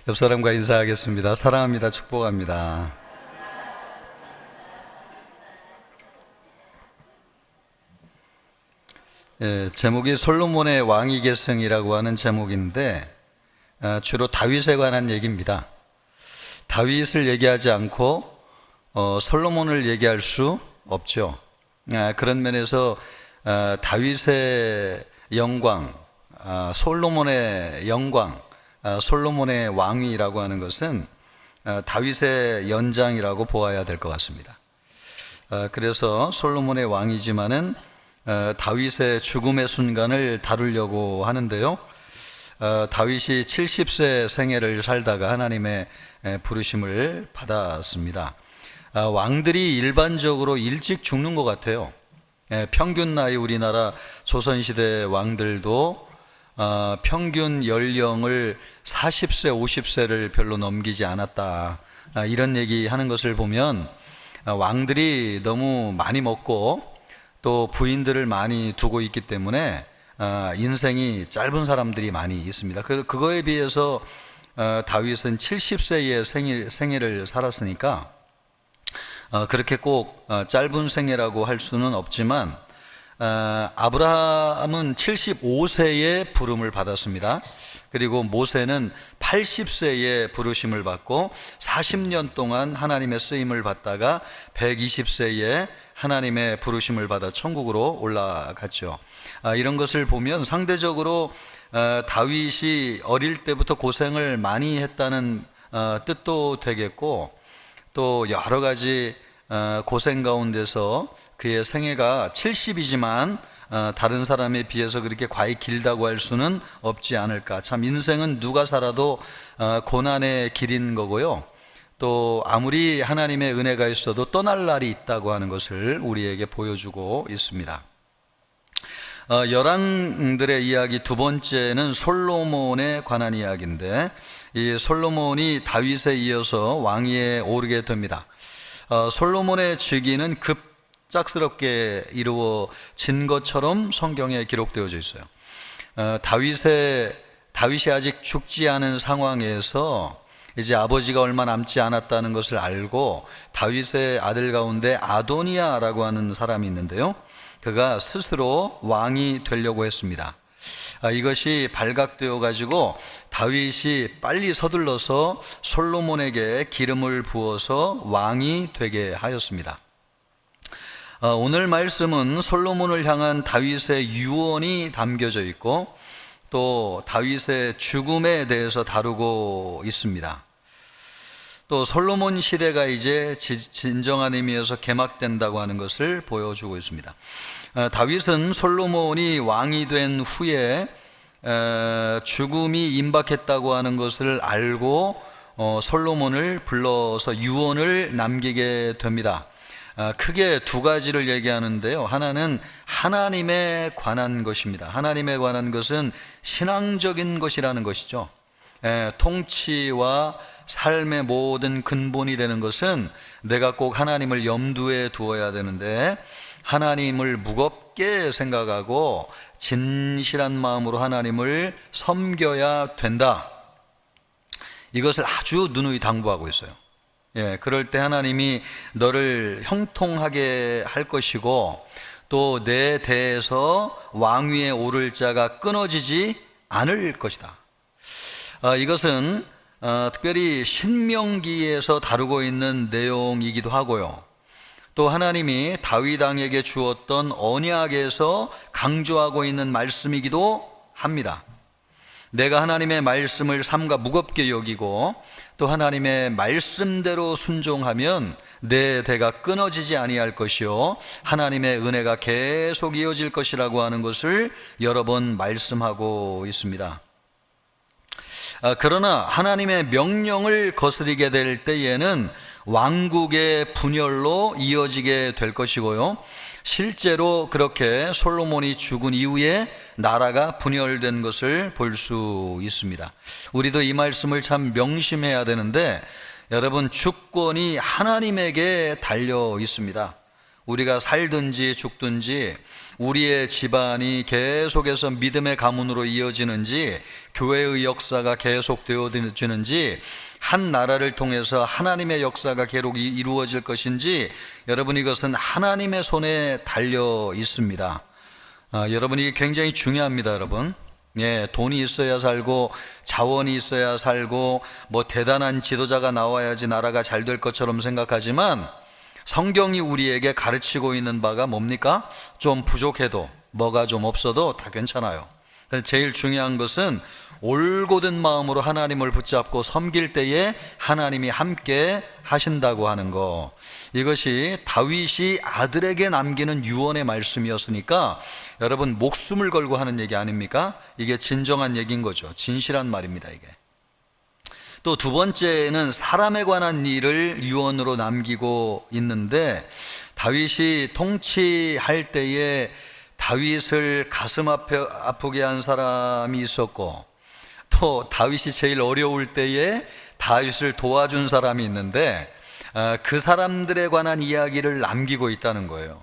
옆 사람과 인사하겠습니다. 사랑합니다. 축복합니다. 제목이 솔로몬의 왕위 계승이라고 하는 제목인데 주로 다윗에 관한 얘기입니다. 다윗을 얘기하지 않고 솔로몬을 얘기할 수 없죠. 그런 면에서 다윗의 영광, 솔로몬의 영광, 솔로몬의 왕위라고 하는 것은 다윗의 연장이라고 보아야 될 것 같습니다. 그래서 솔로몬의 왕이지만은 다윗의 죽음의 순간을 다루려고 하는데요. 다윗이 70세 생애를 살다가 하나님의 부르심을 받았습니다. 왕들이 일반적으로 일찍 죽는 것 같아요. 평균 나이 우리나라 조선시대 왕들도 평균 연령을 40세, 50세를 별로 넘기지 않았다. 이런 얘기 하는 것을 보면 왕들이 너무 많이 먹고 또 부인들을 많이 두고 있기 때문에 인생이 짧은 사람들이 많이 있습니다. 그거에 비해서 다윗은 70세의 생애를 살았으니까 그렇게 꼭 짧은 생애라고 할 수는 없지만 아브라함은 75세에 부름을 받았습니다. 그리고 모세는 80세에 부르심을 받고 40년 동안 하나님의 쓰임을 받다가 120세에 하나님의 부르심을 받아 천국으로 올라갔죠. 이런 것을 보면 상대적으로 다윗이 어릴 때부터 고생을 많이 했다는 뜻도 되겠고, 또 여러 가지 고생 가운데서 그의 생애가 70이지만 다른 사람에 비해서 그렇게 과히 길다고 할 수는 없지 않을까. 참 인생은 누가 살아도 고난의 길인 거고요. 또 아무리 하나님의 은혜가 있어도 떠날 날이 있다고 하는 것을 우리에게 보여주고 있습니다. 열왕들의 이야기 두 번째는 솔로몬에 관한 이야기인데, 이 솔로몬이 다윗에 이어서 왕위에 오르게 됩니다. 솔로몬의 즉위는 급작스럽게 이루어진 것처럼 성경에 기록되어져 있어요. 다윗이 아직 죽지 않은 상황에서 이제 아버지가 얼마 남지 않았다는 것을 알고 다윗의 아들 가운데 아도니아라고 하는 사람이 있는데요, 그가 스스로 왕이 되려고 했습니다. 이것이 발각되어 가지고 다윗이 빨리 서둘러서 솔로몬에게 기름을 부어서 왕이 되게 하였습니다. 오늘 말씀은 솔로몬을 향한 다윗의 유언이 담겨져 있고 또 다윗의 죽음에 대해서 다루고 있습니다. 또 솔로몬 시대가 이제 진정한 의미에서 개막된다고 하는 것을 보여주고 있습니다. 다윗은 솔로몬이 왕이 된 후에 죽음이 임박했다고 하는 것을 알고 솔로몬을 불러서 유언을 남기게 됩니다. 크게 두 가지를 얘기하는데요. 하나는 하나님에 관한 것입니다. 하나님에 관한 것은 신앙적인 것이라는 것이죠. 통치와 삶의 모든 근본이 되는 것은 내가 꼭 하나님을 염두에 두어야 되는데, 하나님을 무겁게 생각하고 진실한 마음으로 하나님을 섬겨야 된다. 이것을 아주 누누이 당부하고 있어요. 그럴 때 하나님이 너를 형통하게 할 것이고 또 내 대에서 왕위에 오를 자가 끊어지지 않을 것이다. 이것은 특별히 신명기에서 다루고 있는 내용이기도 하고요. 또 하나님이 다윗 왕에게 주었던 언약에서 강조하고 있는 말씀이기도 합니다. 내가 하나님의 말씀을 삼가 무겁게 여기고 또 하나님의 말씀대로 순종하면 내 대가 끊어지지 아니할 것이요 하나님의 은혜가 계속 이어질 것이라고 하는 것을 여러 번 말씀하고 있습니다. 그러나 하나님의 명령을 거스리게 될 때에는 왕국의 분열로 이어지게 될 것이고요, 실제로 그렇게 솔로몬이 죽은 이후에 나라가 분열된 것을 볼 수 있습니다. 우리도 이 말씀을 참 명심해야 되는데, 여러분, 주권이 하나님에게 달려 있습니다. 우리가 살든지 죽든지 우리의 집안이 계속해서 믿음의 가문으로 이어지는지 교회의 역사가 계속 되어지는지 한 나라를 통해서 하나님의 역사가 계속 이루어질 것인지 여러분 이것은 하나님의 손에 달려 있습니다. 여러분 이게 굉장히 중요합니다. 여러분 돈이 있어야 살고 자원이 있어야 살고 뭐 대단한 지도자가 나와야지 나라가 잘 될 것처럼 생각하지만 성경이 우리에게 가르치고 있는 바가 뭡니까? 좀 부족해도 뭐가 좀 없어도 다 괜찮아요. 제일 중요한 것은 올곧은 마음으로 하나님을 붙잡고 섬길 때에 하나님이 함께 하신다고 하는 거, 이것이 다윗이 아들에게 남기는 유언의 말씀이었으니까 여러분 목숨을 걸고 하는 얘기 아닙니까? 이게 진정한 얘기인 거죠. 진실한 말입니다. 이게 또 두 번째는 사람에 관한 일을 유언으로 남기고 있는데, 다윗이 통치할 때에 다윗을 가슴 아프게 한 사람이 있었고, 또 다윗이 제일 어려울 때에 다윗을 도와준 사람이 있는데 그 사람들에 관한 이야기를 남기고 있다는 거예요.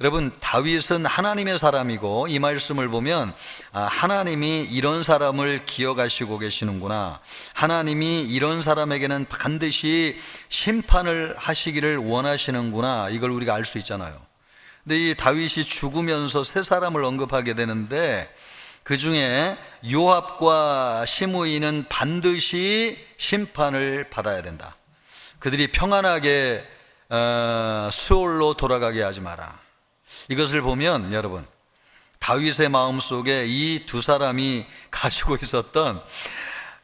여러분 다윗은 하나님의 사람이고 이 말씀을 보면 하나님이 이런 사람을 기억하시고 계시는구나, 하나님이 이런 사람에게는 반드시 심판을 하시기를 원하시는구나, 이걸 우리가 알 수 있잖아요. 근데 이 다윗이 죽으면서 세 사람을 언급하게 되는데 그 중에 요압과 시므이는 반드시 심판을 받아야 된다. 그들이 평안하게 스올로 돌아가게 하지 마라. 이것을 보면 여러분 다윗의 마음속에 이 두 사람이 가지고 있었던,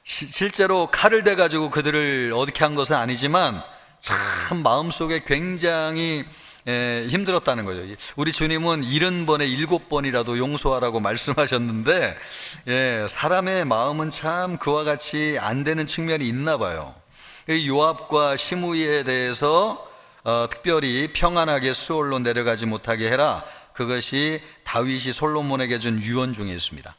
실제로 칼을 대가지고 그들을 어떻게 한 것은 아니지만 참 마음속에 굉장히 힘들었다는 거죠. 우리 주님은 70번에 7번이라도 용서하라고 말씀하셨는데 사람의 마음은 참 그와 같이 안 되는 측면이 있나 봐요. 요압과 시므이에 대해서 특별히 평안하게 수올로 내려가지 못하게 해라, 그것이 다윗이 솔로몬에게 준 유언 중에 있습니다.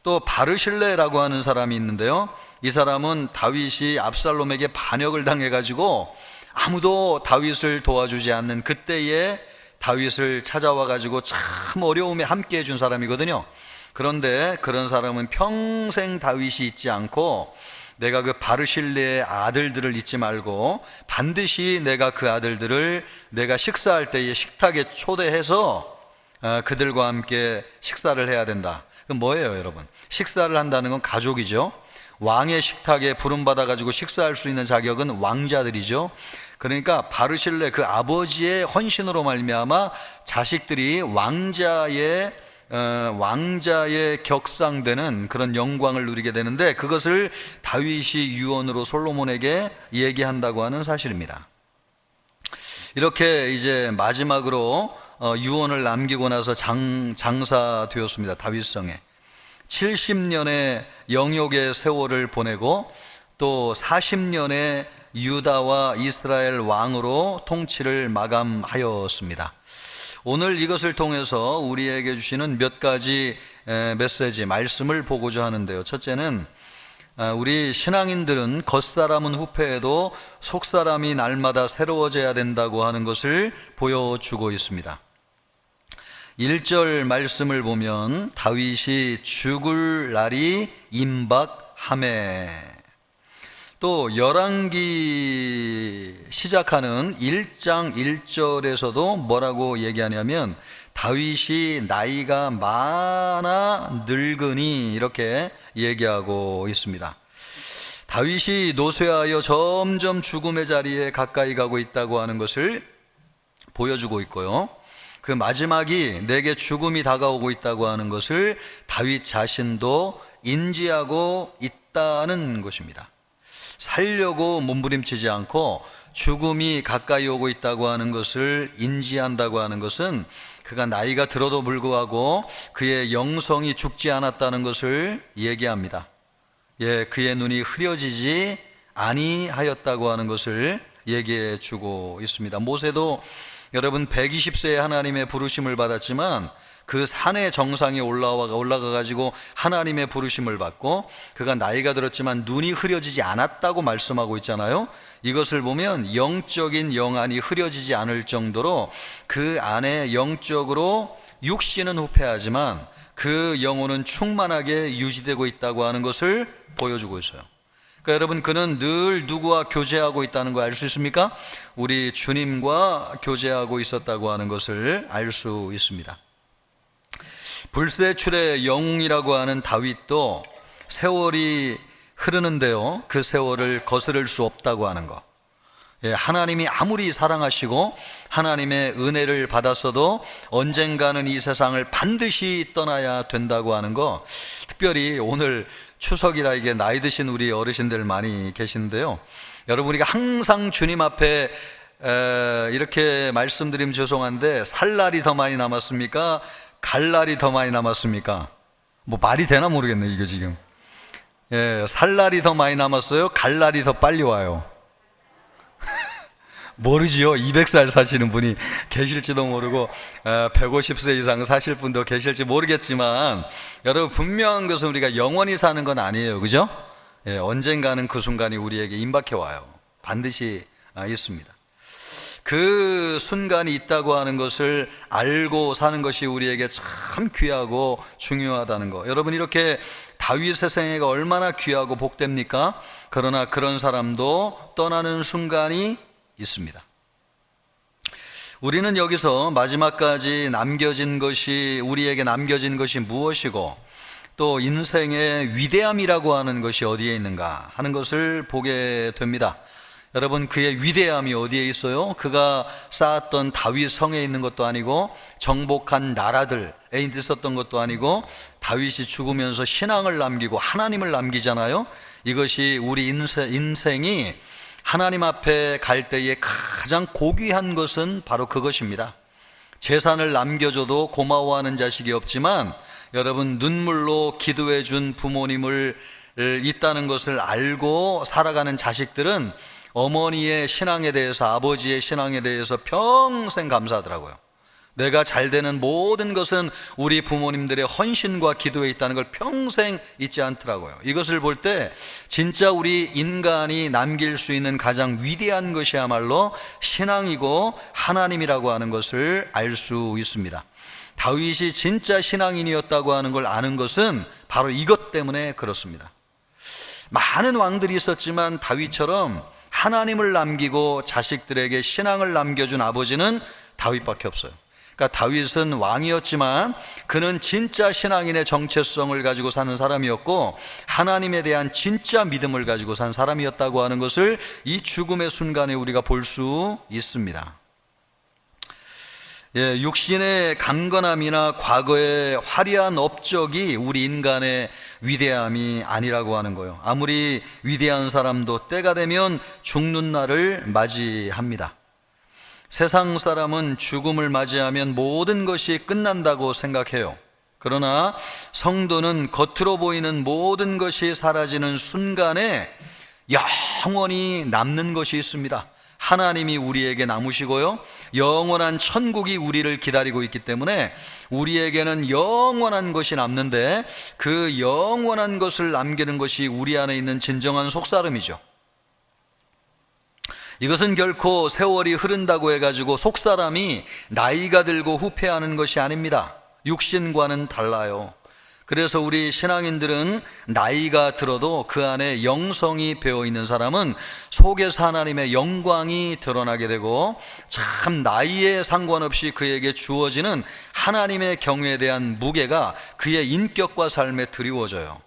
또 바르실레라고 하는 사람이 있는데요, 이 사람은 다윗이 압살롬에게 반역을 당해가지고 아무도 다윗을 도와주지 않는 그때에 다윗을 찾아와 가지고 참 어려움에 함께 해준 사람이거든요. 그런데 그런 사람은 평생 다윗이 잊지 않고 내가 그 바르실레의 아들들을 잊지 말고 반드시 내가 그 아들들을 내가 식사할 때에 식탁에 초대해서 그들과 함께 식사를 해야 된다. 그건 뭐예요 여러분? 식사를 한다는 건 가족이죠. 왕의 식탁에 부름받아 가지고 식사할 수 있는 자격은 왕자들이죠. 그러니까 바르실레 그 아버지의 헌신으로 말미암아 자식들이 왕자의 격상되는 그런 영광을 누리게 되는데, 그것을 다윗이 유언으로 솔로몬에게 얘기한다고 하는 사실입니다. 이렇게 이제 마지막으로 유언을 남기고 나서 장사되었습니다. 다윗성에 70년의 영역의 세월을 보내고 또 40년의 유다와 이스라엘 왕으로 통치를 마감하였습니다. 오늘 이것을 통해서 우리에게 주시는 몇 가지 메시지, 말씀을 보고자 하는데요. 첫째는 우리 신앙인들은 겉사람은 후패해도 속사람이 날마다 새로워져야 된다고 하는 것을 보여주고 있습니다. 1절 말씀을 보면 다윗이 죽을 날이 임박하매, 또 열왕기 시작하는 1장 1절에서도 뭐라고 얘기하냐면 다윗이 나이가 많아 늙으니, 이렇게 얘기하고 있습니다. 다윗이 노쇠하여 점점 죽음의 자리에 가까이 가고 있다고 하는 것을 보여주고 있고요, 그 마지막이 내게 죽음이 다가오고 있다고 하는 것을 다윗 자신도 인지하고 있다는 것입니다. 살려고 몸부림치지 않고 죽음이 가까이 오고 있다고 하는 것을 인지한다고 하는 것은 그가 나이가 들어도 불구하고 그의 영성이 죽지 않았다는 것을 얘기합니다. 그의 눈이 흐려지지 아니하였다고 하는 것을 얘기해 주고 있습니다. 모세도 여러분 120세에 하나님의 부르심을 받았지만 그 산의 정상에 올라가 가지고 하나님의 부르심을 받고 그가 나이가 들었지만 눈이 흐려지지 않았다고 말씀하고 있잖아요. 이것을 보면 영적인 영안이 흐려지지 않을 정도로 그 안에 영적으로 육신은 후패하지만 그 영혼은 충만하게 유지되고 있다고 하는 것을 보여주고 있어요. 그러니까 여러분, 그는 늘 누구와 교제하고 있다는 거 알 수 있습니까? 우리 주님과 교제하고 있었다고 하는 것을 알 수 있습니다. 불세출의 영웅이라고 하는 다윗도 세월이 흐르는데요, 그 세월을 거스를 수 없다고 하는 것. 하나님이 아무리 사랑하시고 하나님의 은혜를 받았어도 언젠가는 이 세상을 반드시 떠나야 된다고 하는 거. 특별히 오늘 추석이라 이게 나이 드신 우리 어르신들 많이 계신데요, 여러분, 우리가 항상 주님 앞에 이렇게 말씀드리면 죄송한데 살 날이 더 많이 남았습니까? 갈 날이 더 많이 남았습니까? 뭐 말이 되나 모르겠네 이거 지금. 살 날이 더 많이 남았어요? 갈 날이 더 빨리 와요? 모르지요. 200살 사시는 분이 계실지도 모르고 150세 이상 사실 분도 계실지 모르겠지만, 여러분, 분명한 것은 우리가 영원히 사는 건 아니에요. 그죠? 언젠가는 그 순간이 우리에게 임박해 와요. 반드시 있습니다. 그 순간이 있다고 하는 것을 알고 사는 것이 우리에게 참 귀하고 중요하다는 거. 여러분, 이렇게 다윗의 생애가 얼마나 귀하고 복됩니까? 그러나 그런 사람도 떠나는 순간이 있습니다. 우리는 여기서 마지막까지 우리에게 남겨진 것이 무엇이고, 또 인생의 위대함이라고 하는 것이 어디에 있는가 하는 것을 보게 됩니다. 여러분, 그의 위대함이 어디에 있어요? 그가 쌓았던 다윗 성에 있는 것도 아니고 정복한 나라들에 있었던 것도 아니고, 다윗이 죽으면서 신앙을 남기고 하나님을 남기잖아요. 이것이 우리 인생이 하나님 앞에 갈 때에 가장 고귀한 것은 바로 그것입니다. 재산을 남겨줘도 고마워하는 자식이 없지만, 여러분, 눈물로 기도해 준 부모님을 있다는 것을 알고 살아가는 자식들은 어머니의 신앙에 대해서, 아버지의 신앙에 대해서 평생 감사하더라고요. 내가 잘 되는 모든 것은 우리 부모님들의 헌신과 기도에 있다는 걸 평생 잊지 않더라고요. 이것을 볼 때 진짜 우리 인간이 남길 수 있는 가장 위대한 것이야말로 신앙이고 하나님이라고 하는 것을 알 수 있습니다. 다윗이 진짜 신앙인이었다고 하는 걸 아는 것은 바로 이것 때문에 그렇습니다. 많은 왕들이 있었지만 다윗처럼 하나님을 남기고 자식들에게 신앙을 남겨준 아버지는 다윗밖에 없어요. 그러니까 다윗은 왕이었지만 그는 진짜 신앙인의 정체성을 가지고 사는 사람이었고, 하나님에 대한 진짜 믿음을 가지고 산 사람이었다고 하는 것을 이 죽음의 순간에 우리가 볼 수 있습니다. 육신의 강건함이나 과거의 화려한 업적이 우리 인간의 위대함이 아니라고 하는 거예요. 아무리 위대한 사람도 때가 되면 죽는 날을 맞이합니다. 세상 사람은 죽음을 맞이하면 모든 것이 끝난다고 생각해요. 그러나 성도는 겉으로 보이는 모든 것이 사라지는 순간에 영원히 남는 것이 있습니다. 하나님이 우리에게 남으시고요, 영원한 천국이 우리를 기다리고 있기 때문에 우리에게는 영원한 것이 남는데, 그 영원한 것을 남기는 것이 우리 안에 있는 진정한 속사람이죠. 이것은 결코 세월이 흐른다고 해가지고 속사람이 나이가 들고 후패하는 것이 아닙니다. 육신과는 달라요. 그래서 우리 신앙인들은 나이가 들어도 그 안에 영성이 배어있는 사람은 속에서 하나님의 영광이 드러나게 되고, 참 나이에 상관없이 그에게 주어지는 하나님의 경외에 대한 무게가 그의 인격과 삶에 드리워져요.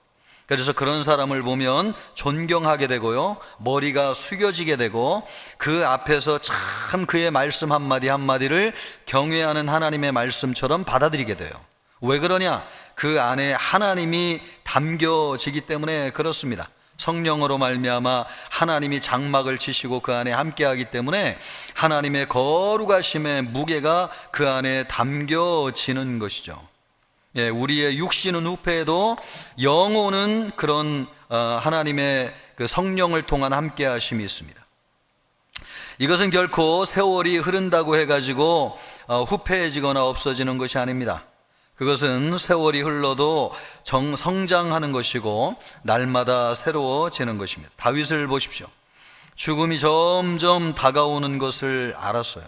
그래서 그런 사람을 보면 존경하게 되고요, 머리가 숙여지게 되고, 그 앞에서 참 그의 말씀 한마디 한마디를 경외하는 하나님의 말씀처럼 받아들이게 돼요. 왜 그러냐? 그 안에 하나님이 담겨지기 때문에 그렇습니다. 성령으로 말미암아 하나님이 장막을 치시고 그 안에 함께하기 때문에 하나님의 거룩하심의 무게가 그 안에 담겨지는 것이죠. 우리의 육신은 후패해도 영혼은 그런 하나님의 그 성령을 통한 함께하심이 있습니다. 이것은 결코 세월이 흐른다고 해가지고 후패해지거나 없어지는 것이 아닙니다. 그것은 세월이 흘러도 성장하는 것이고 날마다 새로워지는 것입니다. 다윗을 보십시오. 죽음이 점점 다가오는 것을 알았어요.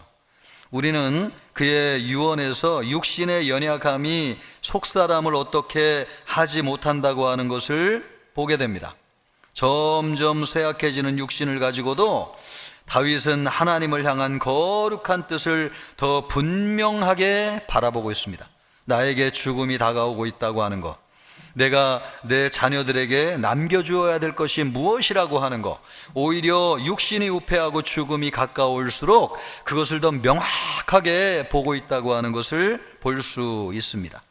우리는 그의 유언에서 육신의 연약함이 속사람을 어떻게 하지 못한다고 하는 것을 보게 됩니다. 점점 쇠약해지는 육신을 가지고도 다윗은 하나님을 향한 거룩한 뜻을 더 분명하게 바라보고 있습니다. 나에게 죽음이 다가오고 있다고 하는 것, 내가 내 자녀들에게 남겨주어야 될 것이 무엇이라고 하는 것, 오히려 육신이 우패하고 죽음이 가까울수록 그것을 더 명확하게 보고 있다고 하는 것을 볼 수 있습니다.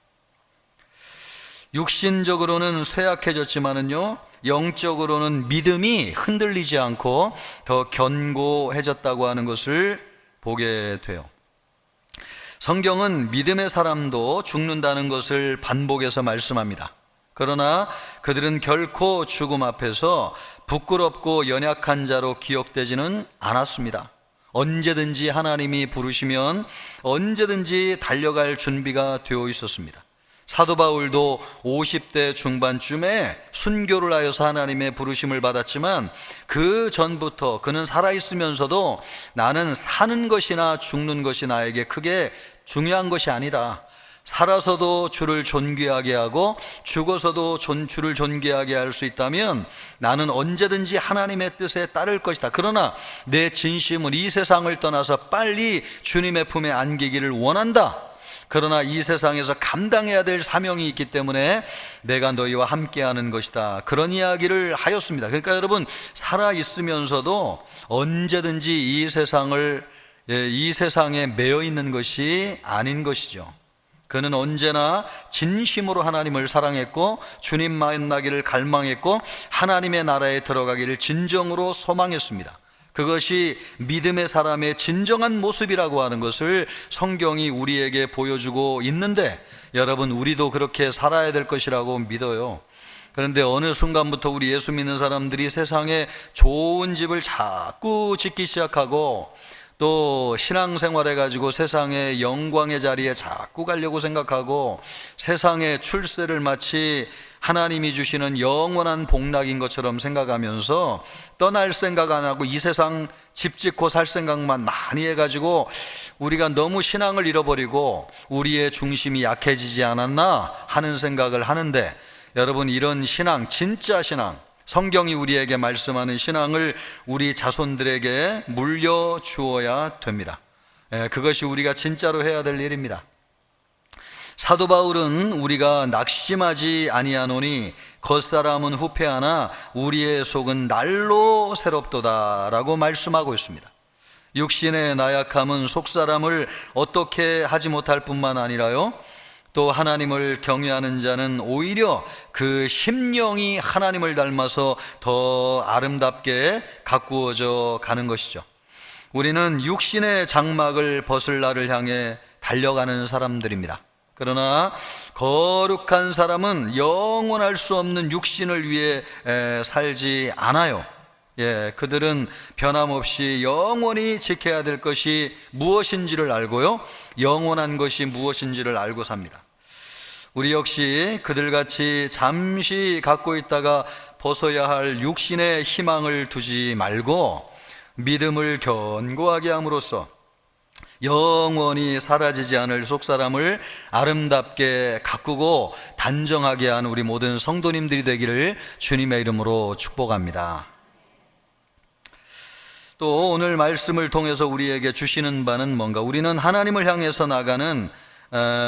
육신적으로는 쇠약해졌지만은요, 영적으로는 믿음이 흔들리지 않고 더 견고해졌다고 하는 것을 보게 돼요. 성경은 믿음의 사람도 죽는다는 것을 반복해서 말씀합니다. 그러나 그들은 결코 죽음 앞에서 부끄럽고 연약한 자로 기억되지는 않았습니다. 언제든지 하나님이 부르시면 언제든지 달려갈 준비가 되어 있었습니다. 사도 바울도 50대 중반쯤에 순교를 하여서 하나님의 부르심을 받았지만 그 전부터 그는 살아있으면서도 나는 사는 것이나 죽는 것이 나에게 크게 중요한 것이 아니다. 살아서도 주를 존귀하게 하고 죽어서도 주를 존귀하게 할 수 있다면 나는 언제든지 하나님의 뜻에 따를 것이다. 그러나 내 진심은 이 세상을 떠나서 빨리 주님의 품에 안기기를 원한다. 그러나 이 세상에서 감당해야 될 사명이 있기 때문에 내가 너희와 함께하는 것이다. 그런 이야기를 하였습니다. 그러니까 여러분, 살아있으면서도 언제든지 이 세상에 매여 있는 것이 아닌 것이죠. 그는 언제나 진심으로 하나님을 사랑했고 주님 만나기를 갈망했고 하나님의 나라에 들어가기를 진정으로 소망했습니다. 그것이 믿음의 사람의 진정한 모습이라고 하는 것을 성경이 우리에게 보여주고 있는데, 여러분, 우리도 그렇게 살아야 될 것이라고 믿어요. 그런데 어느 순간부터 우리 예수 믿는 사람들이 세상에 좋은 집을 자꾸 짓기 시작하고 또 신앙생활 해가지고 세상의 영광의 자리에 자꾸 가려고 생각하고 세상의 출세를 마치 하나님이 주시는 영원한 복락인 것처럼 생각하면서 떠날 생각 안 하고 이 세상 집 짓고 살 생각만 많이 해가지고 우리가 너무 신앙을 잃어버리고 우리의 중심이 약해지지 않았나 하는 생각을 하는데, 여러분, 이런 신앙, 진짜 신앙, 성경이 우리에게 말씀하는 신앙을 우리 자손들에게 물려주어야 됩니다. 그것이 우리가 진짜로 해야 될 일입니다. 사도 바울은 우리가 낙심하지 아니하노니 겉사람은 후패하나 우리의 속은 날로 새롭도다 라고 말씀하고 있습니다. 육신의 나약함은 속사람을 어떻게 하지 못할 뿐만 아니라요, 또 하나님을 경외하는 자는 오히려 그 심령이 하나님을 닮아서 더 아름답게 가꾸어져 가는 것이죠. 우리는 육신의 장막을 벗을 날을 향해 달려가는 사람들입니다. 그러나 거룩한 사람은 영원할 수 없는 육신을 위해 살지 않아요. 그들은 변함없이 영원히 지켜야 될 것이 무엇인지를 알고요, 영원한 것이 무엇인지를 알고 삽니다. 우리 역시 그들같이 잠시 갖고 있다가 벗어야 할 육신의 희망을 두지 말고 믿음을 견고하게 함으로써 영원히 사라지지 않을 속사람을 아름답게 가꾸고 단정하게 한 우리 모든 성도님들이 되기를 주님의 이름으로 축복합니다. 또 오늘 말씀을 통해서 우리에게 주시는 바는 뭔가? 우리는 하나님을 향해서 나가는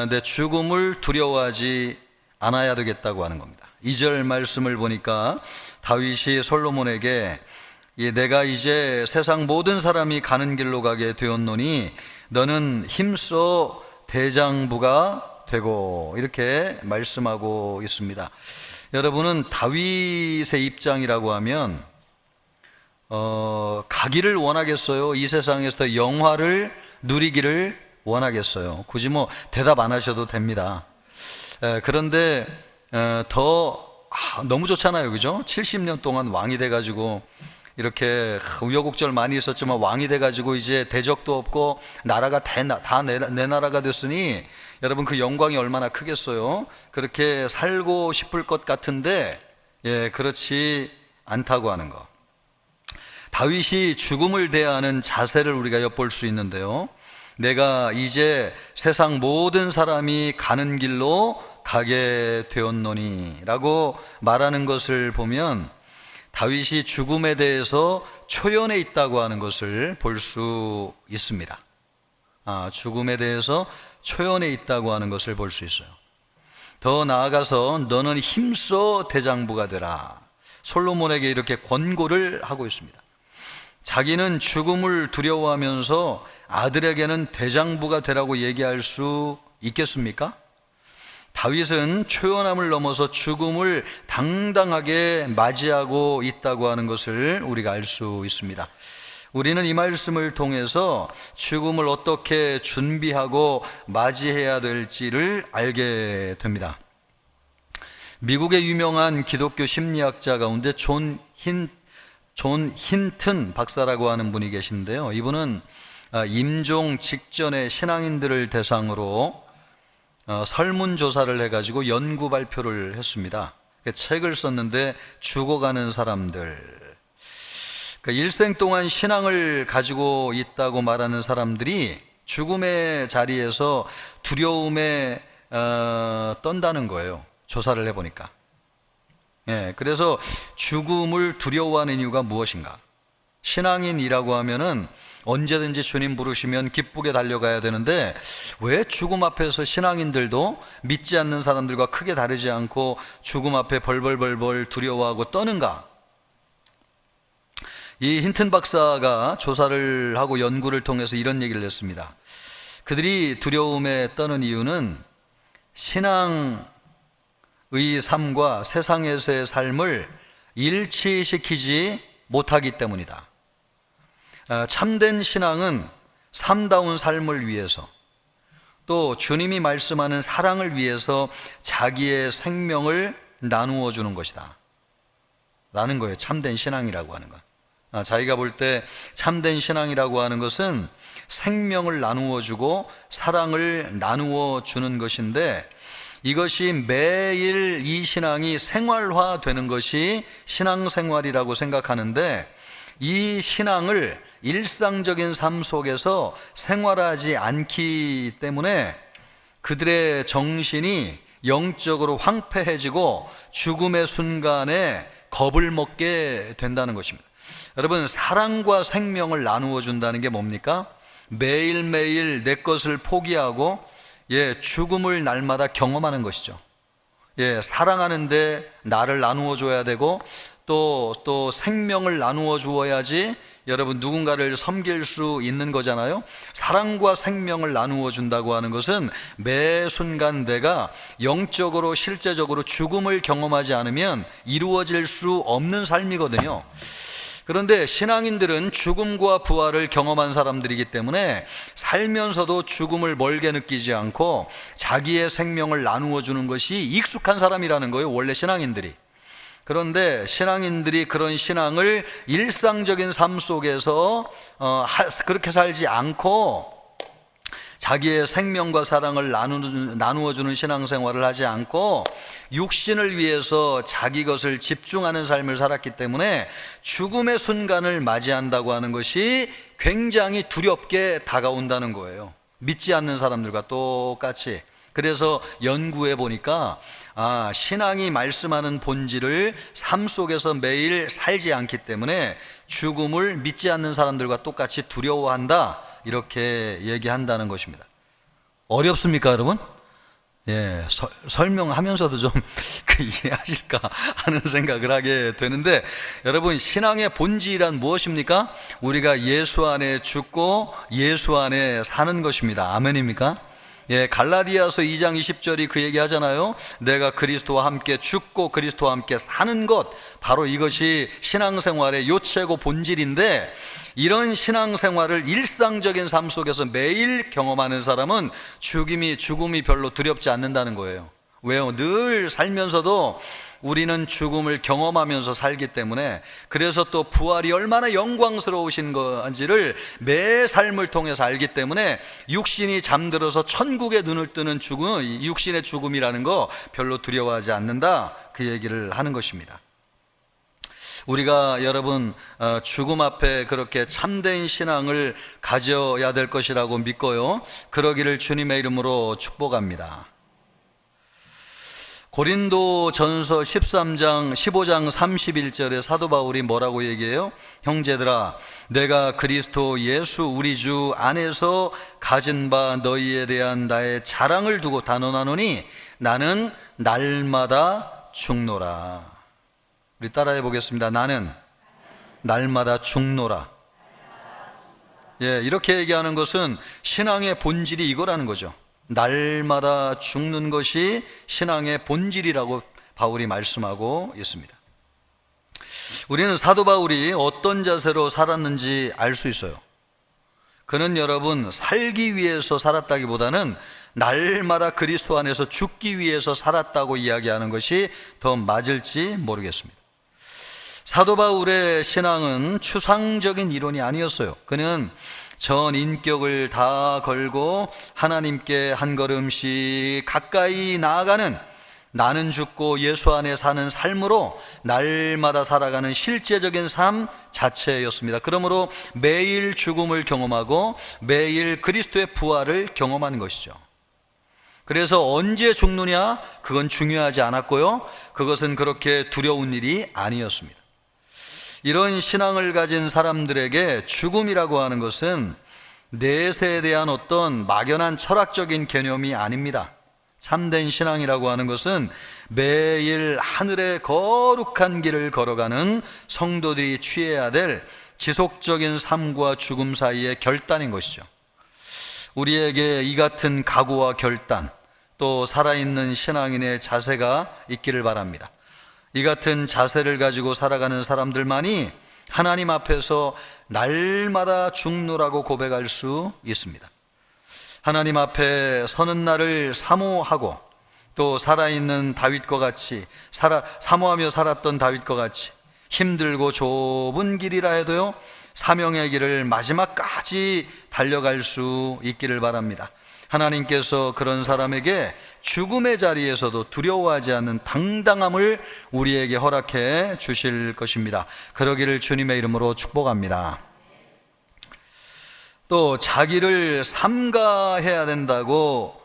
내 죽음을 두려워하지 않아야 되겠다고 하는 겁니다. 2절 말씀을 보니까 다윗이 솔로몬에게 내가 이제 세상 모든 사람이 가는 길로 가게 되었노니 너는 힘써 대장부가 되고, 이렇게 말씀하고 있습니다. 여러분은 다윗의 입장이라고 하면 가기를 원하겠어요? 이 세상에서 영화를 누리기를 원하겠어요? 굳이 대답 안 하셔도 됩니다. 그런데 너무 좋잖아요, 그죠? 70년 동안 왕이 돼가지고 이렇게 우여곡절 많이 있었지만 왕이 돼가지고 이제 대적도 없고 나라가 다 내 나라가 됐으니 여러분 그 영광이 얼마나 크겠어요. 그렇게 살고 싶을 것 같은데 그렇지 않다고 하는 거. 다윗이 죽음을 대하는 자세를 우리가 엿볼 수 있는데요. 내가 이제 세상 모든 사람이 가는 길로 가게 되었노니 라고 말하는 것을 보면 다윗이 죽음에 대해서 초연해 있다고 하는 것을 볼 수 있습니다. 죽음에 대해서 초연해 있다고 하는 것을 볼 수 있어요. 더 나아가서 너는 힘써 대장부가 되라. 솔로몬에게 이렇게 권고를 하고 있습니다. 자기는 죽음을 두려워하면서 아들에게는 대장부가 되라고 얘기할 수 있겠습니까? 다윗은 초연함을 넘어서 죽음을 당당하게 맞이하고 있다고 하는 것을 우리가 알 수 있습니다. 우리는 이 말씀을 통해서 죽음을 어떻게 준비하고 맞이해야 될지를 알게 됩니다. 미국의 유명한 기독교 심리학자 가운데 존 힌튼 박사라고 하는 분이 계신데요. 이분은 임종 직전에 신앙인들을 대상으로 설문조사를 해가지고 연구 발표를 했습니다. 책을 썼는데 죽어가는 사람들, 일생 동안 신앙을 가지고 있다고 말하는 사람들이 죽음의 자리에서 두려움에 떤다는 거예요. 조사를 해보니까. 그래서 죽음을 두려워하는 이유가 무엇인가? 신앙인이라고 하면은 언제든지 주님 부르시면 기쁘게 달려가야 되는데 왜 죽음 앞에서 신앙인들도 믿지 않는 사람들과 크게 다르지 않고 죽음 앞에 벌벌벌벌 두려워하고 떠는가? 이 힌튼 박사가 조사를 하고 연구를 통해서 이런 얘기를 했습니다. 그들이 두려움에 떠는 이유는 신앙의 삶과 세상에서의 삶을 일치시키지 못하기 때문이다. 참된 신앙은 삶다운 삶을 위해서 또 주님이 말씀하는 사랑을 위해서 자기의 생명을 나누어 주는 것이다 라는 거예요. 참된 신앙이라고 하는 건. 자기가 볼 때 참된 신앙이라고 하는 것은 생명을 나누어 주고 사랑을 나누어 주는 것인데 이것이 매일 이 신앙이 생활화되는 것이 신앙생활이라고 생각하는데 이 신앙을 일상적인 삶 속에서 생활하지 않기 때문에 그들의 정신이 영적으로 황폐해지고 죽음의 순간에 겁을 먹게 된다는 것입니다. 여러분, 사랑과 생명을 나누어 준다는 게 뭡니까? 매일매일 내 것을 포기하고 죽음을 날마다 경험하는 것이죠. 사랑하는데 나를 나누어 줘야 되고 또 생명을 나누어 주어야지 여러분 누군가를 섬길 수 있는 거잖아요. 사랑과 생명을 나누어 준다고 하는 것은 매 순간 내가 영적으로 실제적으로 죽음을 경험하지 않으면 이루어질 수 없는 삶이거든요. 그런데 신앙인들은 죽음과 부활을 경험한 사람들이기 때문에 살면서도 죽음을 멀게 느끼지 않고 자기의 생명을 나누어 주는 것이 익숙한 사람이라는 거예요, 원래 신앙인들이. 그런데 신앙인들이 그런 신앙을 일상적인 삶 속에서 그렇게 살지 않고 자기의 생명과 사랑을 나누어 주는 신앙생활을 하지 않고 육신을 위해서 자기 것을 집중하는 삶을 살았기 때문에 죽음의 순간을 맞이한다고 하는 것이 굉장히 두렵게 다가온다는 거예요. 믿지 않는 사람들과 똑같이. 그래서 연구해 보니까 신앙이 말씀하는 본질을 삶 속에서 매일 살지 않기 때문에 죽음을 믿지 않는 사람들과 똑같이 두려워한다, 이렇게 얘기한다는 것입니다. 어렵습니까, 여러분? 설명하면서도 좀 이해하실까 하는 생각을 하게 되는데, 여러분, 신앙의 본질이란 무엇입니까? 우리가 예수 안에 죽고 예수 안에 사는 것입니다. 아멘입니까? 갈라디아서 2장 20절이 그 얘기 하잖아요. 내가 그리스도와 함께 죽고 그리스도와 함께 사는 것, 바로 이것이 신앙생활의 요체고 본질인데, 이런 신앙생활을 일상적인 삶 속에서 매일 경험하는 사람은 죽음이 별로 두렵지 않는다는 거예요. 왜요? 늘 살면서도 우리는 죽음을 경험하면서 살기 때문에, 그래서 또 부활이 얼마나 영광스러우신 건지를 매 삶을 통해서 알기 때문에 육신이 잠들어서 천국에 눈을 뜨는 죽음, 육신의 죽음이라는 거 별로 두려워하지 않는다, 그 얘기를 하는 것입니다. 우리가 여러분 죽음 앞에 그렇게 참된 신앙을 가져야 될 것이라고 믿고요, 그러기를 주님의 이름으로 축복합니다. 고린도 전서 15장 31절에 사도 바울이 뭐라고 얘기해요? 형제들아, 내가 그리스도 예수 우리 주 안에서 가진 바 너희에 대한 나의 자랑을 두고 단언하노니 나는 날마다 죽노라. 우리 따라해 보겠습니다. 나는 날마다 죽노라. 예, 이렇게 얘기하는 것은 신앙의 본질이 이거라는 거죠. 날마다 죽는 것이 신앙의 본질이라고 바울이 말씀하고 있습니다. 우리는 사도 바울이 어떤 자세로 살았는지 알 수 있어요. 그는 여러분 살기 위해서 살았다기보다는 날마다 그리스도 안에서 죽기 위해서 살았다고 이야기하는 것이 더 맞을지 모르겠습니다. 사도 바울의 신앙은 추상적인 이론이 아니었어요. 그는 전 인격을 다 걸고 하나님께 한 걸음씩 가까이 나아가는, 나는 죽고 예수 안에 사는 삶으로 날마다 살아가는 실제적인 삶 자체였습니다. 그러므로 매일 죽음을 경험하고 매일 그리스도의 부활을 경험하는 것이죠. 그래서 언제 죽느냐, 그건 중요하지 않았고요, 그것은 그렇게 두려운 일이 아니었습니다. 이런 신앙을 가진 사람들에게 죽음이라고 하는 것은 내세에 대한 어떤 막연한 철학적인 개념이 아닙니다. 참된 신앙이라고 하는 것은 매일 하늘의 거룩한 길을 걸어가는 성도들이 취해야 될 지속적인 삶과 죽음 사이의 결단인 것이죠. 우리에게 이 같은 각오와 결단, 또 살아있는 신앙인의 자세가 있기를 바랍니다. 이 같은 자세를 가지고 살아가는 사람들만이 하나님 앞에서 날마다 죽노라고 고백할 수 있습니다. 하나님 앞에 서는 날을 사모하고, 또 살아있는 다윗과 같이 사모하며 살았던 다윗과 같이 힘들고 좁은 길이라 해도요, 사명의 길을 마지막까지 달려갈 수 있기를 바랍니다. 하나님께서 그런 사람에게 죽음의 자리에서도 두려워하지 않는 당당함을 우리에게 허락해 주실 것입니다. 그러기를 주님의 이름으로 축복합니다. 또 자기를 삼가해야 된다고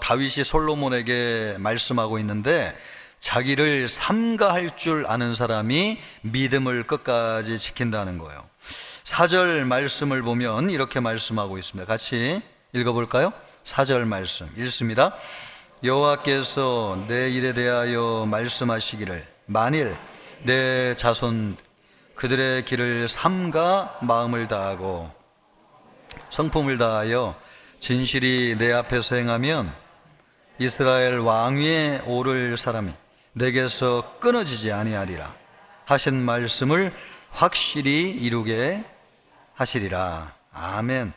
다윗이 솔로몬에게 말씀하고 있는데, 자기를 삼가할 줄 아는 사람이 믿음을 끝까지 지킨다는 거예요. 4절 말씀을 보면 이렇게 말씀하고 있습니다. 같이 읽어볼까요? 4절 말씀 읽습니다. 여호와께서 내 일에 대하여 말씀하시기를, 만일 내 자손 그들의 길을 삼가 마음을 다하고 성품을 다하여 진실이 내 앞에서 행하면 이스라엘 왕위에 오를 사람이 내게서 끊어지지 아니하리라 하신 말씀을 확실히 이루게 하시리라. 아멘.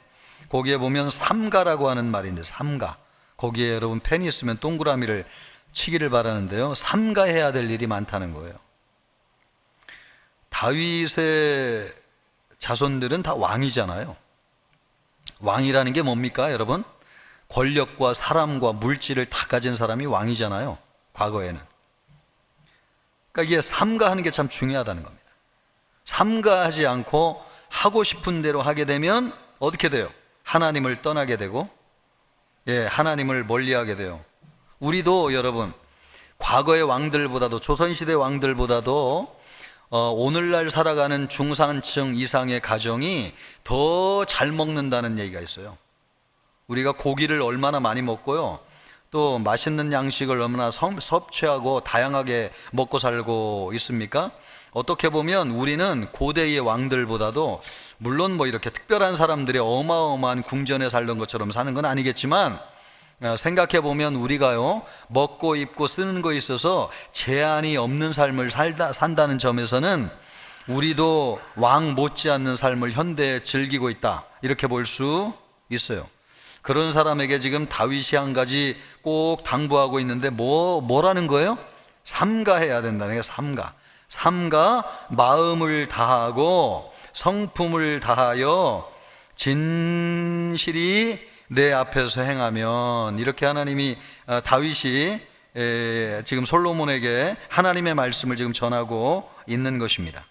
거기에 보면 삼가라고 하는 말인데, 삼가, 거기에 여러분 펜이 있으면 동그라미를 치기를 바라는데요, 삼가해야 될 일이 많다는 거예요. 다윗의 자손들은 다 왕이잖아요. 왕이라는 게 뭡니까 여러분? 권력과 사람과 물질을 다 가진 사람이 왕이잖아요, 과거에는. 그러니까 이게 삼가하는 게 참 중요하다는 겁니다. 삼가하지 않고 하고 싶은 대로 하게 되면 어떻게 돼요? 하나님을 떠나게 되고, 하나님을 멀리하게 돼요. 우리도 여러분 과거의 왕들보다도, 조선시대 왕들보다도 오늘날 살아가는 중산층 이상의 가정이 더 잘 먹는다는 얘기가 있어요. 우리가 고기를 얼마나 많이 먹고요, 또 맛있는 양식을 얼마나 섭취하고 다양하게 먹고 살고 있습니까? 어떻게 보면 우리는 고대의 왕들보다도, 물론 뭐 이렇게 특별한 사람들의 어마어마한 궁전에 살던 것처럼 사는 건 아니겠지만, 생각해 보면 우리가요, 먹고 입고 쓰는 거에 있어서 제한이 없는 삶을 산다는 점에서는 우리도 왕 못지않는 삶을 현대에 즐기고 있다, 이렇게 볼 수 있어요. 그런 사람에게 지금 다윗이 한 가지 꼭 당부하고 있는데 뭐라는 거예요? 삼가해야 된다는 게 삼가 마음을 다하고 성품을 다하여 진실이 내 앞에서 행하면, 이렇게 하나님이 다윗이 지금 솔로몬에게 하나님의 말씀을 지금 전하고 있는 것입니다.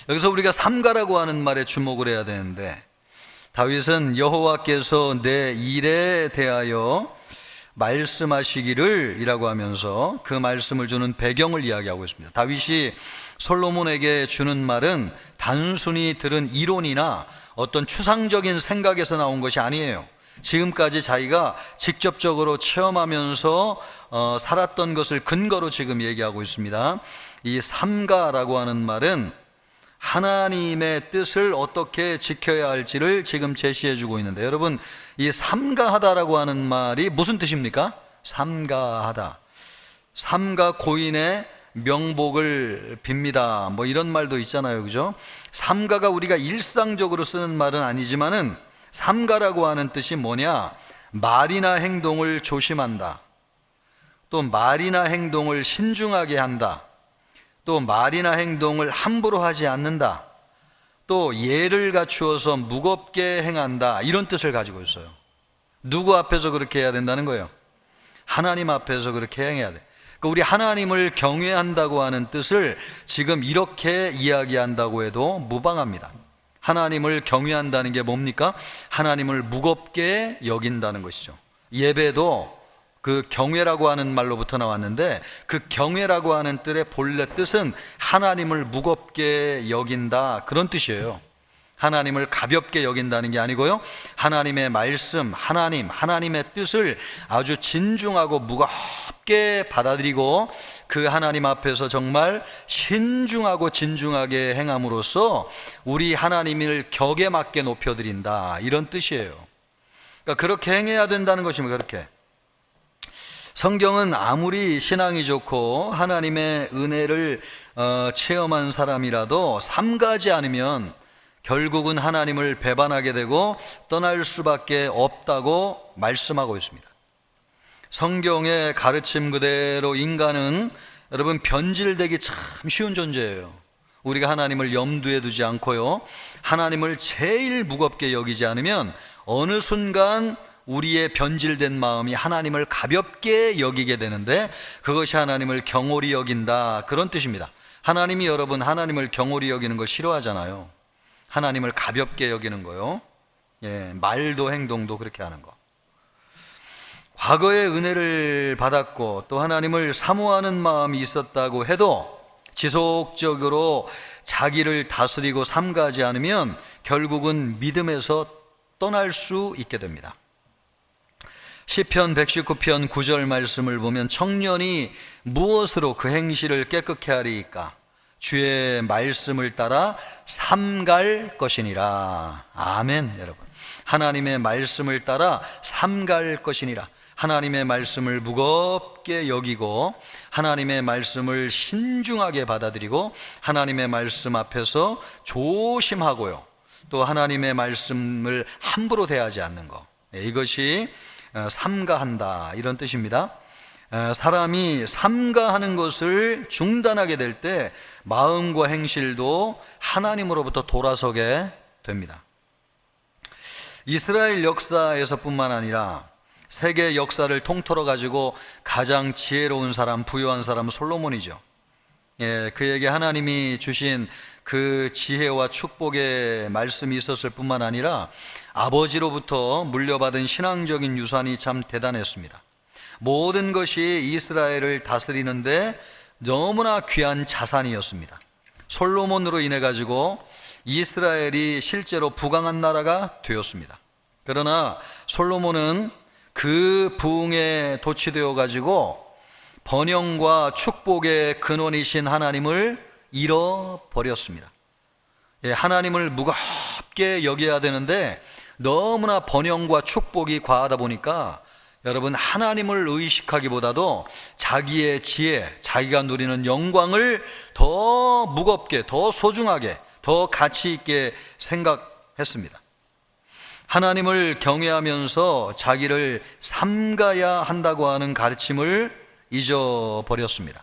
여기서 우리가 삼가라고 하는 말에 주목을 해야 되는데, 다윗은 여호와께서 내 일에 대하여 말씀하시기를 이라고 하면서 그 말씀을 주는 배경을 이야기하고 있습니다. 다윗이 솔로몬에게 주는 말은 단순히 들은 이론이나 어떤 추상적인 생각에서 나온 것이 아니에요. 지금까지 자기가 직접적으로 체험하면서 살았던 것을 근거로 지금 얘기하고 있습니다. 이 삼가라고 하는 말은 하나님의 뜻을 어떻게 지켜야 할지를 지금 제시해 주고 있는데, 여러분, 이 삼가하다라고 하는 말이 무슨 뜻입니까? 삼가하다, 삼가 고인의 명복을 빕니다, 뭐 이런 말도 있잖아요, 그죠? 삼가가 우리가 일상적으로 쓰는 말은 아니지만은 삼가라고 하는 뜻이 뭐냐? 말이나 행동을 조심한다, 또 말이나 행동을 신중하게 한다, 또 말이나 행동을 함부로 하지 않는다, 또 예를 갖추어서 무겁게 행한다, 이런 뜻을 가지고 있어요. 누구 앞에서 그렇게 해야 된다는 거예요? 하나님 앞에서 그렇게 행해야 돼. 그러니까 우리 하나님을 경외한다고 하는 뜻을 지금 이렇게 이야기한다고 해도 무방합니다. 하나님을 경외한다는 게 뭡니까? 하나님을 무겁게 여긴다는 것이죠. 예배도 그 경외라고 하는 말로부터 나왔는데, 그 경외라고 하는 뜻의 본래 뜻은 하나님을 무겁게 여긴다, 그런 뜻이에요. 하나님을 가볍게 여긴다는 게 아니고요, 하나님의 말씀, 하나님의 뜻을 아주 진중하고 무겁게 받아들이고 그 하나님 앞에서 정말 신중하고 진중하게 행함으로써 우리 하나님을 격에 맞게 높여드린다, 이런 뜻이에요. 그러니까 그렇게 행해야 된다는 것입니다. 그렇게 성경은 아무리 신앙이 좋고 하나님의 은혜를 체험한 사람이라도 삼가지 않으면 결국은 하나님을 배반하게 되고 떠날 수밖에 없다고 말씀하고 있습니다. 성경의 가르침 그대로 인간은, 여러분, 변질되기 참 쉬운 존재예요. 우리가 하나님을 염두에 두지 않고요, 하나님을 제일 무겁게 여기지 않으면 어느 순간 우리의 변질된 마음이 하나님을 가볍게 여기게 되는데, 그것이 하나님을 경홀히 여긴다, 그런 뜻입니다. 하나님이, 여러분, 하나님을 경홀히 여기는 거 싫어하잖아요. 하나님을 가볍게 여기는 거요. 말도 행동도 그렇게 하는 거. 과거에 은혜를 받았고 또 하나님을 사모하는 마음이 있었다고 해도 지속적으로 자기를 다스리고 삼가하지 않으면 결국은 믿음에서 떠날 수 있게 됩니다. 시편 119편 9절 말씀을 보면, 청년이 무엇으로 그 행실을 깨끗게 하리이까? 주의 말씀을 따라 삼갈 것이니라. 아멘. 여러분, 하나님의 말씀을 따라 삼갈 것이니라. 하나님의 말씀을 무겁게 여기고 하나님의 말씀을 신중하게 받아들이고 하나님의 말씀 앞에서 조심하고요, 또 하나님의 말씀을 함부로 대하지 않는 것, 이것이 삼가한다, 이런 뜻입니다. 사람이 삼가하는 것을 중단하게 될 때 마음과 행실도 하나님으로부터 돌아서게 됩니다. 이스라엘 역사에서뿐만 아니라 세계 역사를 통틀어 가지고 가장 지혜로운 사람, 부유한 사람 솔로몬이죠. 그에게 하나님이 주신 그 지혜와 축복의 말씀이 있었을 뿐만 아니라 아버지로부터 물려받은 신앙적인 유산이 참 대단했습니다. 모든 것이 이스라엘을 다스리는데 너무나 귀한 자산이었습니다. 솔로몬으로 인해 가지고 이스라엘이 실제로 부강한 나라가 되었습니다. 그러나 솔로몬은 그 부흥에 도취되어 가지고 번영과 축복의 근원이신 하나님을 잃어버렸습니다. 하나님을 무겁게 여겨야 되는데 너무나 번영과 축복이 과하다 보니까, 여러분, 하나님을 의식하기보다도 자기의 지혜, 자기가 누리는 영광을 더 무겁게, 더 소중하게, 더 가치 있게 생각했습니다. 하나님을 경외하면서 자기를 삼가야 한다고 하는 가르침을 잊어버렸습니다.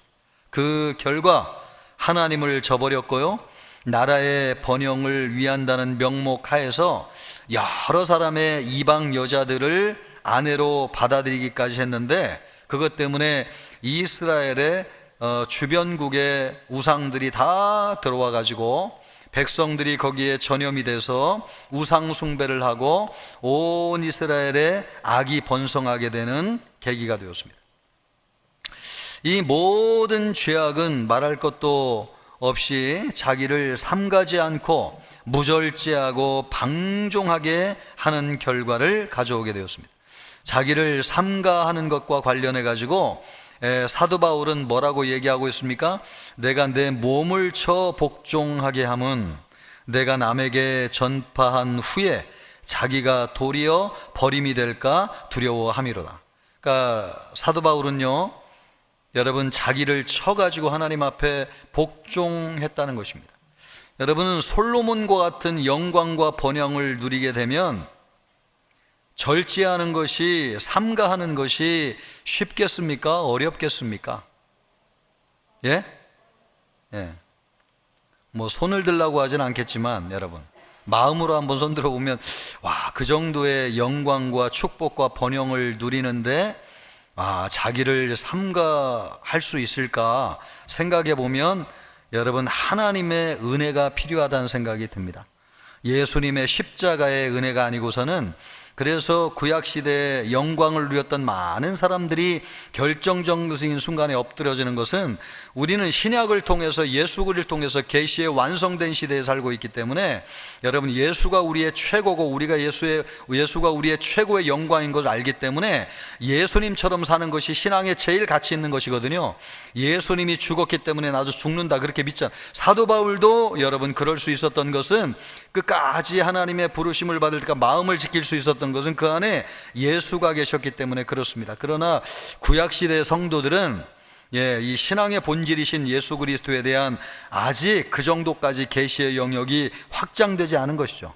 그 결과 하나님을 저버렸고요, 나라의 번영을 위한다는 명목 하에서 여러 사람의 이방 여자들을 아내로 받아들이기까지 했는데, 그것 때문에 이스라엘의 주변국의 우상들이 다 들어와 가지고 백성들이 거기에 전염이 돼서 우상 숭배를 하고 온 이스라엘에 악이 번성하게 되는 계기가 되었습니다. 이 모든 죄악은 말할 것도 없이 자기를 삼가지 않고 무절제하고 방종하게 하는 결과를 가져오게 되었습니다. 자기를 삼가하는 것과 관련해 가지고 사도 바울은 뭐라고 얘기하고 있습니까? 내가 내 몸을 쳐 복종하게 함은 내가 남에게 전파한 후에 자기가 도리어 버림이 될까 두려워함이로다. 그러니까 사도 바울은요, 여러분, 자기를 쳐가지고 하나님 앞에 복종했다는 것입니다. 여러분, 솔로몬과 같은 영광과 번영을 누리게 되면 절제하는 것이, 삼가하는 것이 쉽겠습니까? 어렵겠습니까? 예? 예. 뭐 손을 들라고 하진 않겠지만 여러분, 마음으로 한번 손 들어보면 와, 그 정도의 영광과 축복과 번영을 누리는데 자기를 삼가할 수 있을까 생각해 보면 여러분, 하나님의 은혜가 필요하다는 생각이 듭니다. 예수님의 십자가의 은혜가 아니고서는, 그래서 구약시대에 영광을 누렸던 많은 사람들이 결정적인 순간에 엎드려지는 것은, 우리는 신약을 통해서 예수 그리스도를 통해서 계시의 완성된 시대에 살고 있기 때문에 여러분, 예수가 우리의 최고고 예수가 우리의 최고의 영광인 것을 알기 때문에 예수님처럼 사는 것이 신앙에 제일 가치 있는 것이거든요. 예수님이 죽었기 때문에 나도 죽는다, 그렇게 믿잖아요. 사도 바울도 여러분 그럴 수 있었던 것은, 끝까지 하나님의 부르심을 받을까 마음을 지킬 수 있었던 것은 그 안에 예수가 계셨기 때문에 그렇습니다. 그러나 구약시대의 성도들은 이 신앙의 본질이신 예수 그리스도에 대한 아직 그 정도까지 계시의 영역이 확장되지 않은 것이죠.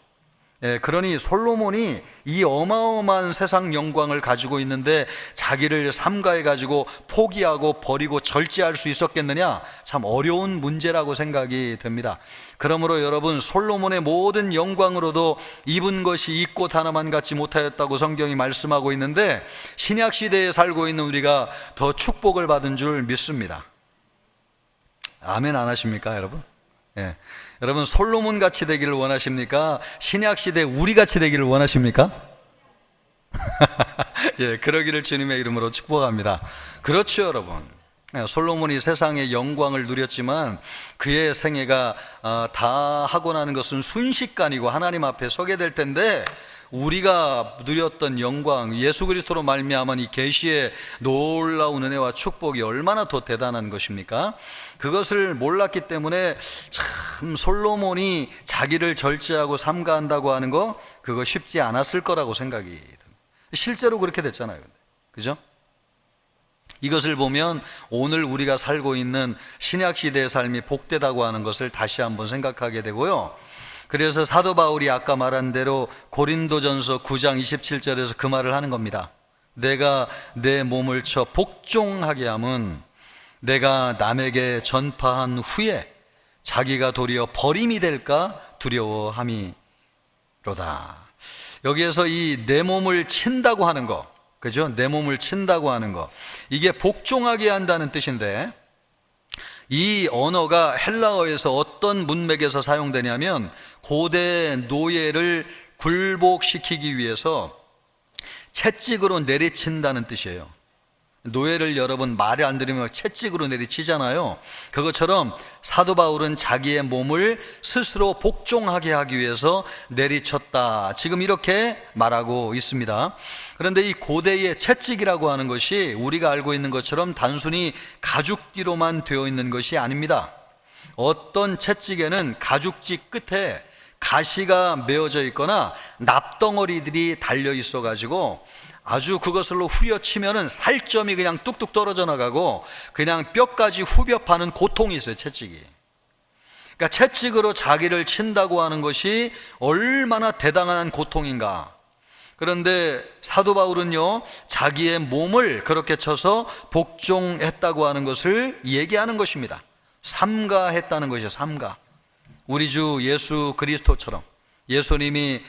그러니 솔로몬이 이 어마어마한 세상 영광을 가지고 있는데 자기를 삼가해 가지고 포기하고 버리고 절제할 수 있었겠느냐? 참 어려운 문제라고 생각이 됩니다. 그러므로 여러분, 솔로몬의 모든 영광으로도 입은 것이 입꽃 하나만 같지 못하였다고 성경이 말씀하고 있는데, 신약 시대에 살고 있는 우리가 더 축복을 받은 줄 믿습니다. 아멘 안 하십니까, 여러분? 여러분, 솔로몬 같이 되기를 원하십니까? 신약 시대 우리 같이 되기를 원하십니까? 그러기를 주님의 이름으로 축복합니다. 그렇죠, 여러분. 솔로몬이 세상의 영광을 누렸지만 그의 생애가 다 하고 나는 것은 순식간이고 하나님 앞에 서게 될 텐데, 우리가 누렸던 영광, 예수 그리스도로 말미암은 이 계시의 놀라운 은혜와 축복이 얼마나 더 대단한 것입니까? 그것을 몰랐기 때문에 참 솔로몬이 자기를 절제하고 삼가한다고 하는 거, 그거 쉽지 않았을 거라고 생각이 듭니다. 실제로 그렇게 됐잖아요. 그죠? 이것을 보면 오늘 우리가 살고 있는 신약시대의 삶이 복되다고 하는 것을 다시 한번 생각하게 되고요. 그래서 사도 바울이 아까 말한 대로 고린도전서 9장 27절에서 그 말을 하는 겁니다. 내가 내 몸을 쳐 복종하게 함은 내가 남에게 전파한 후에 자기가 도리어 버림이 될까 두려워함이로다. 여기에서 이 내 몸을 친다고 하는 거, 그죠? 내 몸을 친다고 하는 거, 이게 복종하게 한다는 뜻인데, 이 언어가 헬라어에서 어떤 문맥에서 사용되냐면 고대 노예를 굴복시키기 위해서 채찍으로 내리친다는 뜻이에요. 노예를 여러분 말이 안 들으면 채찍으로 내리치잖아요. 그것처럼 사도 바울은 자기의 몸을 스스로 복종하게 하기 위해서 내리쳤다, 지금 이렇게 말하고 있습니다. 그런데 이 고대의 채찍이라고 하는 것이 우리가 알고 있는 것처럼 단순히 가죽띠로만 되어 있는 것이 아닙니다. 어떤 채찍에는 가죽지 끝에 가시가 메어져 있거나 납덩어리들이 달려 있어 가지고 아주 그것으로 후려치면은 살점이 그냥 뚝뚝 떨어져 나가고 그냥 뼈까지 후벼파는 고통이 있어요, 채찍이. 그러니까 채찍으로 자기를 친다고 하는 것이 얼마나 대단한 고통인가. 그런데 사도 바울은요, 자기의 몸을 그렇게 쳐서 복종했다고 하는 것을 얘기하는 것입니다. 삼가했다는 것이죠. 삼가. 우리 주 예수 그리스도처럼 예수님이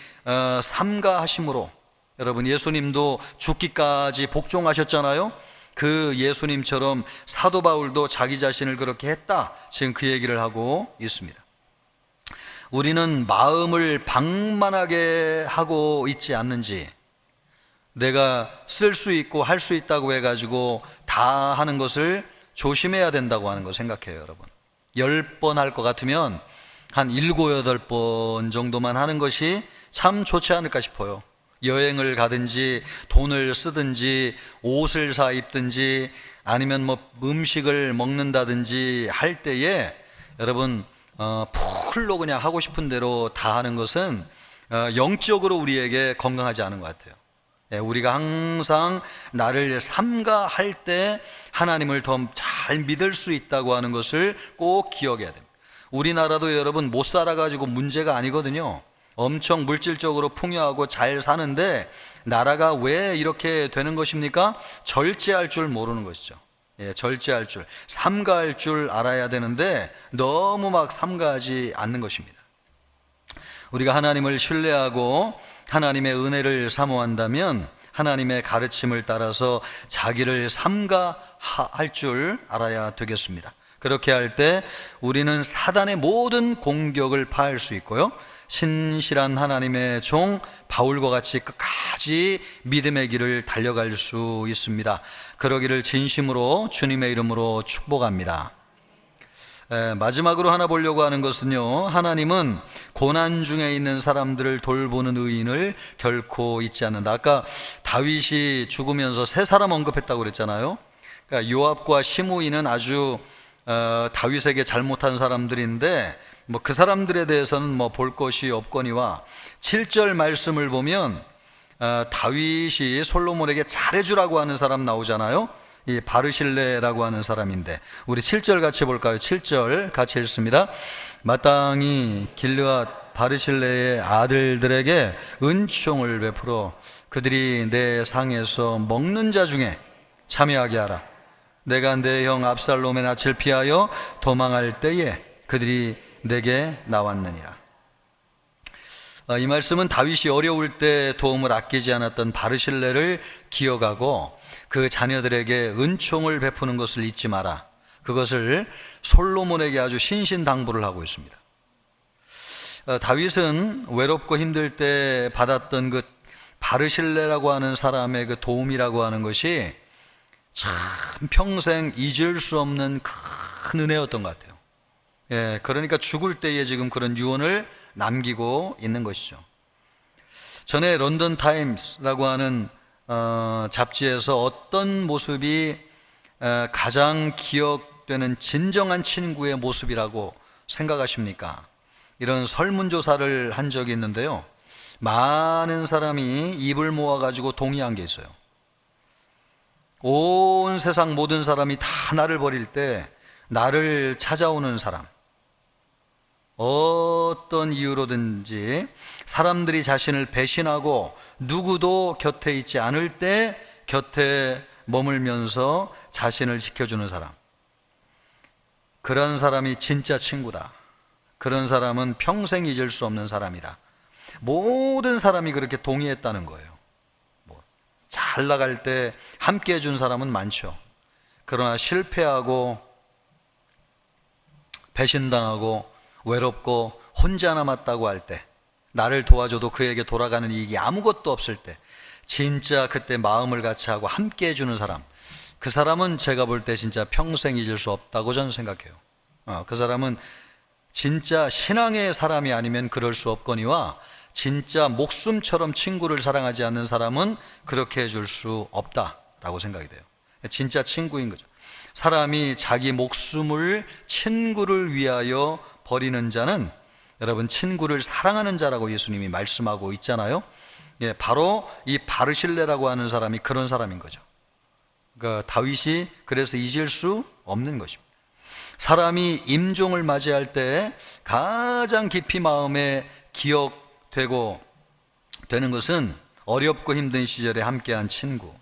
삼가하심으로, 여러분 예수님도 죽기까지 복종하셨잖아요. 그 예수님처럼 사도 바울도 자기 자신을 그렇게 했다, 지금 그 얘기를 하고 있습니다. 우리는 마음을 방만하게 하고 있지 않는지, 내가 쓸 수 있고 할 수 있다고 해가지고 다 하는 것을 조심해야 된다고 하는 거 생각해요. 여러분 10번 할 것 같으면 한 7, 8번 정도만 하는 것이 참 좋지 않을까 싶어요. 여행을 가든지 돈을 쓰든지 옷을 사 입든지 아니면 뭐 음식을 먹는다든지 할 때에 여러분 풀로 그냥 하고 싶은 대로 다 하는 것은 영적으로 우리에게 건강하지 않은 것 같아요. 우리가 항상 나를 삼가할 때 하나님을 더 잘 믿을 수 있다고 하는 것을 꼭 기억해야 됩니다. 우리나라도 여러분 못 살아가지고 문제가 아니거든요. 엄청 물질적으로 풍요하고 잘 사는데 나라가 왜 이렇게 되는 것입니까? 절제할 줄 모르는 것이죠. 절제할 줄, 삼가할 줄 알아야 되는데 너무 막 삼가하지 않는 것입니다. 우리가 하나님을 신뢰하고 하나님의 은혜를 사모한다면 하나님의 가르침을 따라서 자기를 삼가할 줄 알아야 되겠습니다. 그렇게 할 때 우리는 사단의 모든 공격을 파할 수 있고요, 신실한 하나님의 종 바울과 같이 끝까지 믿음의 길을 달려갈 수 있습니다. 그러기를 진심으로 주님의 이름으로 축복합니다. 마지막으로 하나 보려고 하는 것은요, 하나님은 고난 중에 있는 사람들을 돌보는 의인을 결코 잊지 않는다. 아까 다윗이 죽으면서 세 사람 언급했다고 그랬잖아요. 그러니까 요압과 시므이는 아주 다윗에게 잘못한 사람들인데 뭐 그 사람들에 대해서는 뭐 볼 것이 없거니와 7절 말씀을 보면 다윗이 솔로몬에게 잘해주라고 하는 사람 나오잖아요. 이 바르실레라고 하는 사람인데 우리 7절 같이 볼까요? 7절 같이 읽습니다. 마땅히 길르앗 바르실레의 아들들에게 은총을 베풀어 그들이 내 상에서 먹는 자 중에 참여하게 하라. 내가 내 형 압살롬의 낯을 피하여 도망할 때에 그들이 내게 나왔느니라. 이 말씀은 다윗이 어려울 때 도움을 아끼지 않았던 바르실레를 기억하고 그 자녀들에게 은총을 베푸는 것을 잊지 마라, 그것을 솔로몬에게 아주 신신당부를 하고 있습니다. 다윗은 외롭고 힘들 때 받았던 그 바르실레라고 하는 사람의 그 도움이라고 하는 것이 참 평생 잊을 수 없는 큰 은혜였던 것 같아요. 그러니까 죽을 때에 지금 그런 유언을 남기고 있는 것이죠. 전에 런던 타임스라고 하는 잡지에서 어떤 모습이 가장 기억되는 진정한 친구의 모습이라고 생각하십니까? 이런 설문조사를 한 적이 있는데요, 많은 사람이 입을 모아가지고 동의한 게 있어요. 온 세상 모든 사람이 다 나를 버릴 때 나를 찾아오는 사람, 어떤 이유로든지 사람들이 자신을 배신하고 누구도 곁에 있지 않을 때 곁에 머물면서 자신을 지켜주는 사람, 그런 사람이 진짜 친구다. 그런 사람은 평생 잊을 수 없는 사람이다. 모든 사람이 그렇게 동의했다는 거예요. 잘 나갈 때 함께 해준 사람은 많죠. 그러나 실패하고 배신당하고 외롭고 혼자 남았다고 할 때, 나를 도와줘도 그에게 돌아가는 이익이 아무것도 없을 때 진짜 그때 마음을 같이 하고 함께 해주는 사람, 그 사람은 제가 볼 때 진짜 평생 잊을 수 없다고 저는 생각해요. 그 사람은 진짜 신앙의 사람이 아니면 그럴 수 없거니와 진짜 목숨처럼 친구를 사랑하지 않는 사람은 그렇게 해줄 수 없다라고 생각이 돼요. 진짜 친구인 거죠. 사람이 자기 목숨을 친구를 위하여 버리는 자는 여러분 친구를 사랑하는 자라고 예수님이 말씀하고 있잖아요. 바로 이 바르실레라고 하는 사람이 그런 사람인 거죠. 그러니까 다윗이 그래서 잊을 수 없는 것입니다. 사람이 임종을 맞이할 때 가장 깊이 마음에 기억되고 되는 것은 어렵고 힘든 시절에 함께한 친구.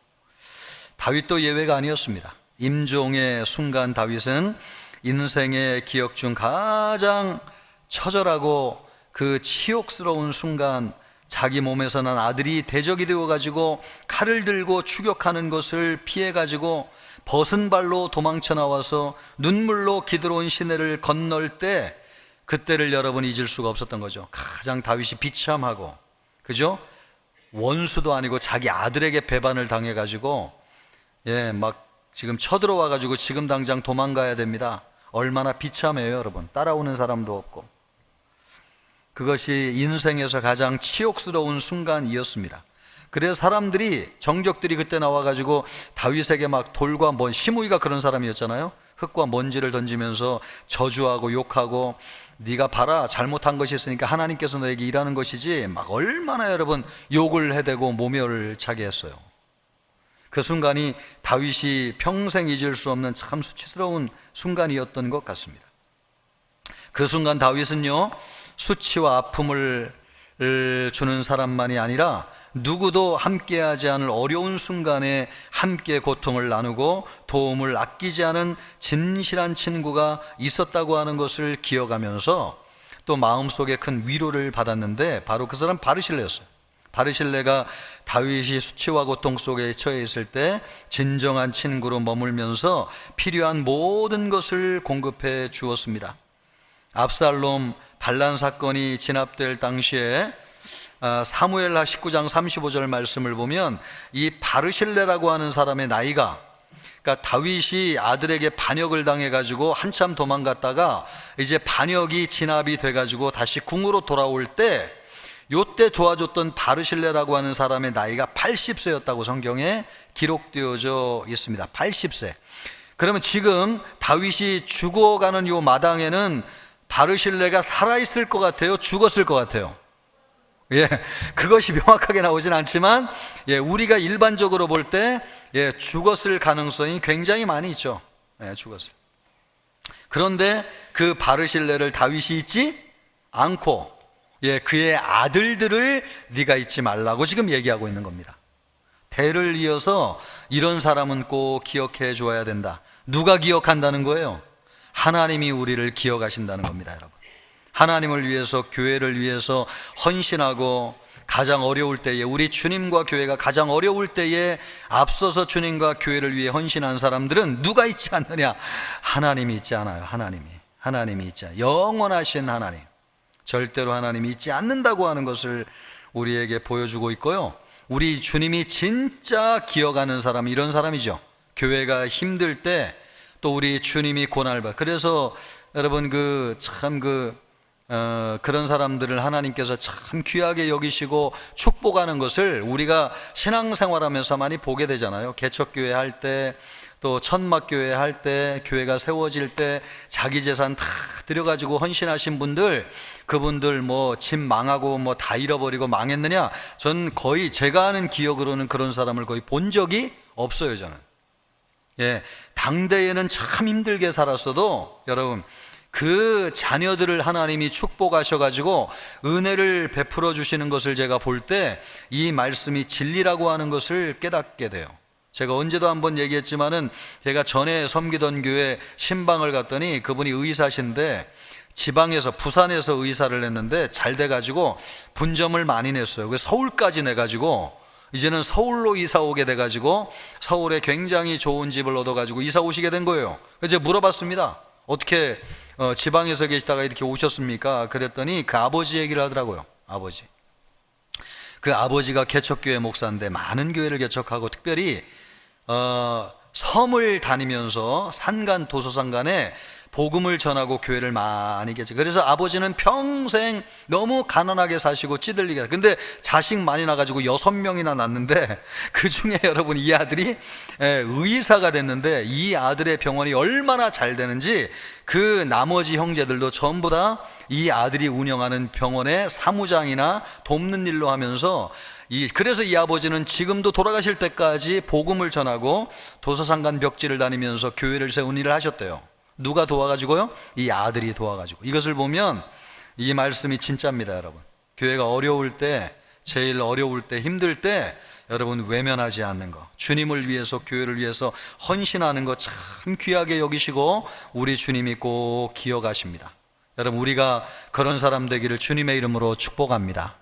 다윗도 예외가 아니었습니다. 임종의 순간 다윗은 인생의 기억 중 가장 처절하고 그 치욕스러운 순간, 자기 몸에서 난 아들이 대적이 되어가지고 칼을 들고 추격하는 것을 피해가지고 벗은 발로 도망쳐 나와서 눈물로 기드론 시내를 건널 때, 그때를 여러분 잊을 수가 없었던 거죠. 가장 다윗이 비참하고, 그죠? 원수도 아니고 자기 아들에게 배반을 당해가지고 막 지금 쳐들어와가지고 지금 당장 도망가야 됩니다. 얼마나 비참해요, 여러분. 따라오는 사람도 없고. 그것이 인생에서 가장 치욕스러운 순간이었습니다. 그래서 사람들이, 정적들이 그때 나와가지고 다윗에게 막 돌과 시므이가 그런 사람이었잖아요. 흙과 먼지를 던지면서 저주하고 욕하고, 네가 봐라, 잘못한 것이 있으니까 하나님께서 너에게 일하는 것이지, 막 얼마나 여러분 욕을 해대고 모멸을 차게 했어요. 그 순간이 다윗이 평생 잊을 수 없는 참 수치스러운 순간이었던 것 같습니다. 그 순간 다윗은요, 수치와 아픔을 주는 사람만이 아니라 누구도 함께하지 않을 어려운 순간에 함께 고통을 나누고 도움을 아끼지 않은 진실한 친구가 있었다고 하는 것을 기억하면서 또 마음속에 큰 위로를 받았는데, 바로 그 사람 바르실레였어요. 바르실레가 다윗이 수치와 고통 속에 처해 있을 때 진정한 친구로 머물면서 필요한 모든 것을 공급해 주었습니다. 압살롬 반란 사건이 진압될 당시에 사무엘하 19장 35절 말씀을 보면, 이 바르실레라고 하는 사람의 나이가, 그러니까 다윗이 아들에게 반역을 당해가지고 한참 도망갔다가 이제 반역이 진압이 돼가지고 다시 궁으로 돌아올 때, 요때 도와줬던 바르실레라고 하는 사람의 나이가 80세였다고 성경에 기록되어져 있습니다. 80세. 그러면 지금 다윗이 죽어가는 요 마당에는 바르실레가 살아있을 것 같아요? 죽었을 것 같아요? 그것이 명확하게 나오진 않지만, 우리가 일반적으로 볼 때, 죽었을 가능성이 굉장히 많이 있죠. 죽었을. 그런데 그 바르실레를 다윗이 잊지 않고, 그의 아들들을 네가 잊지 말라고 지금 얘기하고 있는 겁니다. 대를 이어서 이런 사람은 꼭 기억해 줘야 된다. 누가 기억한다는 거예요? 하나님이 우리를 기억하신다는 겁니다, 여러분. 하나님을 위해서, 교회를 위해서 헌신하고, 가장 어려울 때에, 우리 주님과 교회가 가장 어려울 때에 앞서서 주님과 교회를 위해 헌신한 사람들은 누가 있지 않느냐? 하나님이 있지 않아요. 하나님이 있지 않아요. 영원하신 하나님. 절대로 하나님이 있지 않는다고 하는 것을 우리에게 보여주고 있고요. 우리 주님이 진짜 기억하는 사람, 이런 사람이죠. 교회가 힘들 때 또 우리 주님이 고난을 받아. 그래서 여러분 그런 사람들을 하나님께서 참 귀하게 여기시고 축복하는 것을 우리가 신앙생활하면서 많이 보게 되잖아요. 개척교회 할 때, 또 천막교회 할 때, 교회가 세워질 때 자기 재산 다 들여가지고 헌신하신 분들, 그분들 집 망하고 다 잃어버리고 망했느냐? 전 거의 제가 아는 기억으로는 그런 사람을 거의 본 적이 없어요, 저는. 당대에는 참 힘들게 살았어도 여러분, 그 자녀들을 하나님이 축복하셔가지고 은혜를 베풀어 주시는 것을 제가 볼 때 이 말씀이 진리라고 하는 것을 깨닫게 돼요. 제가 언제도 한번 얘기했지만은, 제가 전에 섬기던 교회 신방을 갔더니 그분이 의사신데 지방에서, 부산에서 의사를 했는데 잘 돼가지고 분점을 많이 냈어요. 그래서 서울까지 내가지고 이제는 서울로 이사 오게 돼가지고 서울에 굉장히 좋은 집을 얻어가지고 이사 오시게 된 거예요. 그래서 물어봤습니다. 어떻게 지방에서 계시다가 이렇게 오셨습니까? 그랬더니 그 아버지 얘기를 하더라고요. 아버지. 그 아버지가 개척교회 목사인데 많은 교회를 개척하고, 특별히 섬을 다니면서 산간 도서산간에 복음을 전하고 교회를 많이 개척. 그래서 아버지는 평생 너무 가난하게 사시고 찌들리게. 근데 자식 많이 나가지고 6명이나 낳는데, 그 중에 여러분 이 아들이 의사가 됐는데, 이 아들의 병원이 얼마나 잘 되는지 그 나머지 형제들도 전부 다 이 아들이 운영하는 병원의 사무장이나 돕는 일로 하면서, 그래서 이 아버지는 지금도 돌아가실 때까지 복음을 전하고 도서상간 벽지를 다니면서 교회를 세운 일을 하셨대요. 누가 도와가지고요? 이 아들이 도와가지고. 이것을 보면 이 말씀이 진짜입니다, 여러분. 교회가 어려울 때 제일 어려울 때, 힘들 때 여러분 외면하지 않는 거, 주님을 위해서, 교회를 위해서 헌신하는 거 참 귀하게 여기시고 우리 주님이 꼭 기억하십니다. 여러분, 우리가 그런 사람 되기를 주님의 이름으로 축복합니다.